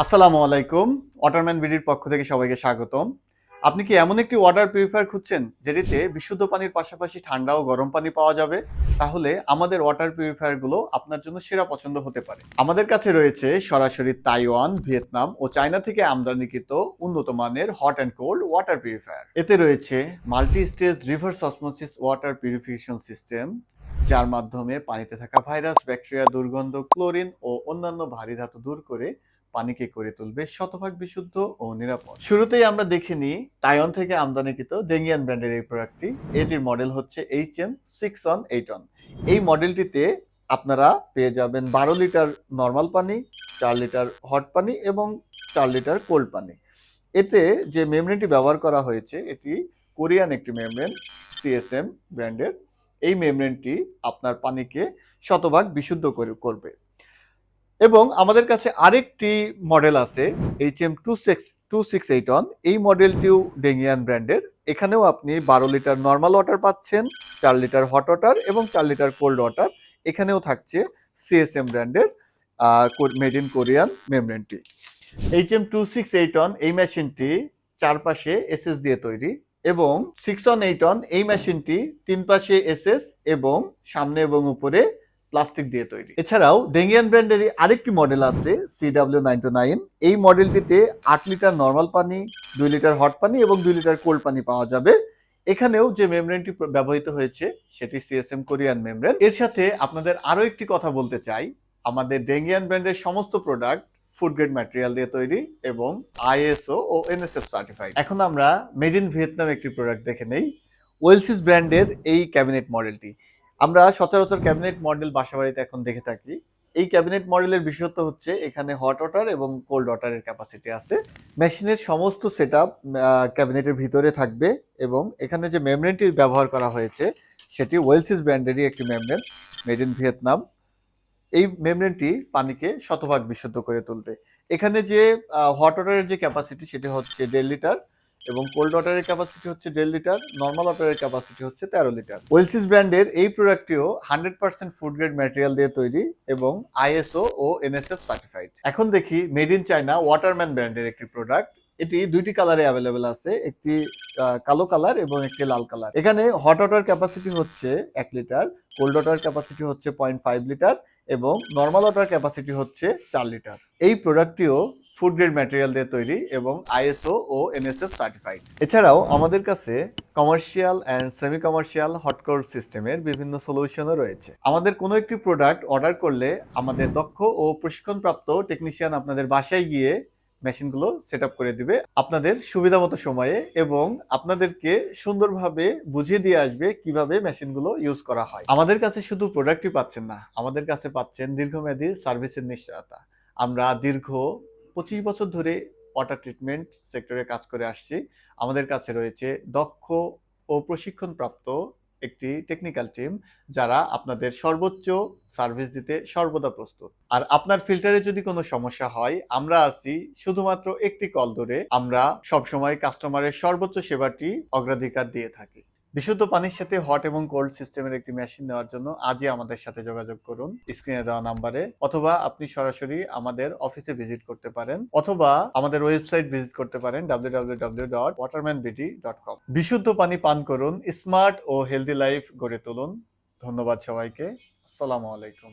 আসসালামু আলাইকুম। ওয়াটারম্যান বিডির পক্ষ থেকে সবাইকে স্বাগতম। আপনি কি এমন একটি ওয়াটার পিউরিফায়ার খুঁজছেন যেটিতে বিশুদ্ধ পানির পাশাপাশি ঠান্ডা ও গরম পানি পাওয়া যাবে? তাহলে আমাদের ওয়াটার পিউরিফায়ার গুলো আপনার জন্য সেরা পছন্দ হতে পারে। আমাদের কাছে রয়েছে সরাসরি তাইওয়ান, ভিয়েতনাম ও চায়না থেকে আমদানিকৃত উন্নত মানের hot and cold water purifier. এতে রয়েছে multi stage reverse osmosis water purification system, যার মাধ্যমে পানিতে থাকা ভাইরাস, ব্যাকটেরিয়া, দুর্গন্ধ, ক্লোরিন ও অন্যান্য ভারী ধাতু দূর করে পানিকে করে তুলবে শতভাগ বিশুদ্ধ ও নিরাপদ। শুরুতেই আমরা দেখে নিই তাইওয়ান থেকে আমদানিকৃত ডেঙ্গিয়ান ব্র্যান্ডের এই প্রোডাক্টটি। এটির মডেল হচ্ছে HM618। এই মডেলটিতে আপনারা পেয়ে যাবেন 12 লিটার নর্মাল পানি, 4 লিটার হট পানি এবং 4 লিটার কোল্ড পানি। এতে যে মেমব্রেনটি ব্যবহার করা হয়েছে এটি কোরিয়ান একটি মেমব্রেন, CSM ব্র্যান্ডের। এই মেমব্রেনটি আপনার পানিকে শতভাগ বিশুদ্ধ করবে। এবং আমাদের কাছে আরেকটি মডেল আছে HM2681। এই মডেলটিও ডেঙ্গিয়ান ব্র্যান্ডের। এখানেও আপনি 12 লিটার নর্মাল ওয়াটার পাচ্ছেন, 4 লিটার হট ওয়াটার এবং 4 লিটার কোল্ড ওয়াটার। এখানেও থাকছে CSM ব্র্যান্ডের মেড ইন কোরিয়ান মেমব্রেনটি। HM2681 এই মেশিনটি চারপাশে এসএস দিয়ে তৈরি এবং 618 এই মেশিনটি তিন পাশে এসএস এবং সামনে এবং উপরে প্লাস্টিক দিয়ে তৈরি। এছাড়াও ডেঙ্গিয়ান ব্র্যান্ডেরই আরেকটি মডেল আছে CW99। এই মডেলটিতে 8 লিটার নর্মাল পানি, 2 লিটার হট পানি এবং 2 লিটার কোল্ড পানি পাওয়া যাবে। এখানেও যে মেমব্রেনটি ব্যবহৃত হয়েছে সেটি CSM কোরিয়ান মেমব্রেন। এর সাথে আপনাদের আরো একটি কথা বলতে চাই, আমাদের ডেঙ্গিয়ান ব্র্যান্ডের সমস্ত প্রোডাক্ট ফুড গ্রেড ম্যাটেরিয়াল দিয়ে তৈরি এবং ISO ও NSF সার্টিফাইড। এখন আমরা মেড ইন ভিয়েতনাম একটি প্রোডাক্ট দেখে নেই, ওয়েলসিস ব্র্যান্ডের এই ক্যাবিনেট মডেলটি। আমরা সচরাচর ক্যাবিনেট মডেল বাসাবাড়িতে এখন দেখে থাকি। এই ক্যাবিনেট মডেলের বিশেষত্ব হচ্ছে এখানে হট ওয়াটার এবং কোল্ড ওয়াটারের ক্যাপাসিটি আছে। মেশিনের সমস্ত সেটআপ ক্যাবিনেটের ভিতরে থাকবে এবং এখানে যে মেমব্রেনটি ব্যবহার করা হয়েছে সেটি ওয়েলসিস ব্র্যান্ডেরই একটি মেমব্রেন, মেড ইন ভিয়েতনাম। এই মেমব্রেনটি পানিকে শতভাগ বিশুদ্ধ করে তুলবে। এখানে যে হট ওয়াটারের যে ক্যাপাসিটি সেটি হচ্ছে 1.5 লিটার এবং কোল্ড ওয়াটারের ক্যাপাসিটি হচ্ছে 1.5 লিটার, নর্মাল ওয়াটারের ক্যাপাসিটি হচ্ছে 13 লিটার। ওয়েলসিস ব্র্যান্ডের এই প্রোডাক্টটিও 100% ফুড গ্রেড ম্যাটেরিয়াল দিয়ে তৈরি এবং ISO ও NSF সার্টিফাইড। এখন দেখি মেড ইন চায়না ওয়াটারম্যান ব্র্যান্ডের একটি প্রোডাক্ট। এটি দুইটি কালারে অ্যাভেলেবেল আছে, একটি কালো কালার এবং একটি লাল কালার। এখানে হট ওয়াটার ক্যাপাসিটি হচ্ছে 1 লিটার, কোল্ড ওয়াটার ক্যাপাসিটি হচ্ছে 0.5 লিটার এবং নর্মাল ওয়াটার ক্যাপাসিটি হচ্ছে 4 লিটার। এই প্রোডাক্টটিও ফুড গ্রেড ম্যাটেরিয়াল দিয়ে তৈরি এবং ISO ও NSF সার্টিফাইড। এছাড়াও আমাদের কাছে commercial and semi commercial hot cold সিস্টেমের বিভিন্ন সলিউশনও রয়েছে। আমাদের কোনো একটি প্রোডাক্ট অর্ডার করলে আমাদের দক্ষ ও প্রশিক্ষণপ্রাপ্ত টেকনিশিয়ান আপনাদের বাসায় গিয়ে মেশিনগুলো সেট আপ করে দিবে আপনাদের সুবিধামতো সময়ে এবং আপনাদেরকে সুন্দরভাবে বুঝিয়ে দিয়ে আসবে কিভাবে মেশিনগুলো ইউজ করা হয়। আমাদের কাছে শুধু প্রোডাক্টই পাচ্ছেন না, আমাদের কাছে পাচ্ছেন দীর্ঘমেয়াদী সার্ভিসের নিশ্চয়তা। আমরা দীর্ঘ 25 বছর ধরে ওয়াটার ট্রিটমেন্ট সেক্টরে কাজ করে আসছি। আমাদের কাছে রয়েছে দক্ষ ও প্রশিক্ষণপ্রাপ্ত একটি টেকনিক্যাল টিম, যারা আপনাদের সর্বোচ্চ সার্ভিস দিতে সর্বদা প্রস্তুত। আর আপনার ফিল্টারে যদি কোনো সমস্যা হয়, আমরা আছি শুধুমাত্র একটি কল ধরে। আমরা সবসময় কাস্টমারের সর্বোচ্চ সেবাটি অগ্রাধিকার দিয়ে থাকি। বিশুদ্ধ পানির সাথে হট এবং কোল্ড সিস্টেমের একটি মেশিন নেওয়ার জন্য আজই আমাদের সাথে যোগাযোগ করুন স্ক্রিনে দেওয়া নাম্বারে, অথবা আপনি সরাসরি আমাদের অফিসে ভিজিট করতে পারেন, অথবা আমাদের ওয়েবসাইট ভিজিট করতে পারেন www.watermanbd.com। বিশুদ্ধ পানি পান করুন, স্মার্ট ও হেলদি লাইফ গড়ে তুলুন। ধন্যবাদ সবাইকে। আসসালামু আলাইকুম।